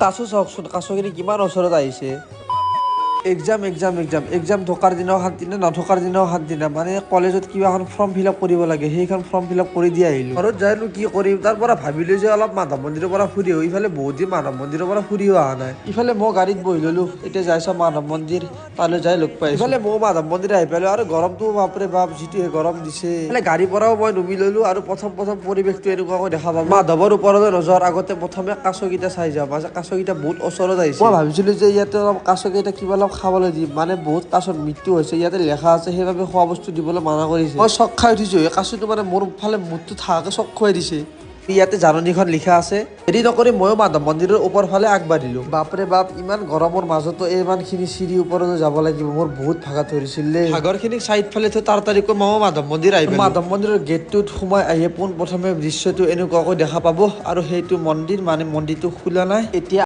তাছো চাওকচোন কাছখিনি কিমান ওচৰত আহিছে। এক্সাম থকাৰ দিনাও শান্তি নাই, নথকাৰ দিনাও শান্তি নাই। মানে কলেজত কিবা এখন ফৰ্ম ফিল আপ কৰিব লাগে, সেইখন ফৰ্ম ফিল আপ কৰি দি আহিলোঁ। ঘৰত যাইনো কি কৰিম, তাৰ পৰা ভাবিলোঁ যে অলপ মাধৱ মন্দিৰৰ পৰা ফুৰি আহোঁ। ইফালে বহুত দিন মাধৱ মন্দিৰৰ পৰা ফুৰিও অহা নাই। ইফালে মই গাড়ীত বহি ল'লোঁ, এতিয়া যাই চাওঁ মাধৱ মন্দিৰ, তালৈ যাই লগ পাইছোঁ। ইফালে মই মাধৱ মন্দিৰ আহি পালোঁ আৰু গৰমটো বাপৰে বাপ যিটোহে গৰম দিছে। ইফালে গাড়ীৰ পৰাও মই নুমি ল'লোঁ আৰু প্ৰথম পৰিৱেশটো এনেকুৱাকৈ দেখা পালোঁ। মাধৱৰ ওপৰলৈ নোযোৱাৰ আগতে প্ৰথমে কাছকেইটা চাই যাওঁ। মানে কাছকেইটা বহুত ওচৰত আহিছে। মই ভাবিছিলোঁ যে ইয়াতে অলপ কাছকেইটা কিবা অলপ খাবলৈ দিম, মানে বহুত কাছৰ মৃত্যু হৈছে, ইয়াতে লেখা আছে সেইবাবে খোৱা বস্তু দিবলৈ মানা কৰিছে। মই চক খাই উঠিছোঁ, এই কাছটো মানে মোৰ ফালে মুখটো থাকাকে চক খুৱাই দিছে। ইয়াতে জাননীখন লিখা আছে। দেৰি নকৰি ময়ো মাধৱ মন্দিৰৰ ওপৰ ফালে আগবাঢ়িলোঁ। বাপৰে বাপ, ইমান গৰমৰ মাজতো ইমানখিনি চিৰি ওপৰলৈ যাব লাগিব, মোৰ বহুত ভাগা ধৰিছিল দেই। ভাগৰখিনিক চাইড ফালে থৈ তাড়াতাড়িকৈ ময়ো মাধৱ মন্দিৰ আহি পালোঁ। মাধৱ মন্দিৰৰ গেটটোত সোমাই আহি পোন প্ৰথমে দৃশ্যটো এনেকুৱাকৈ দেখা পাব, আৰু সেইটো মন্দিৰ মানে মন্দিৰটো খোলা নাই এতিয়া।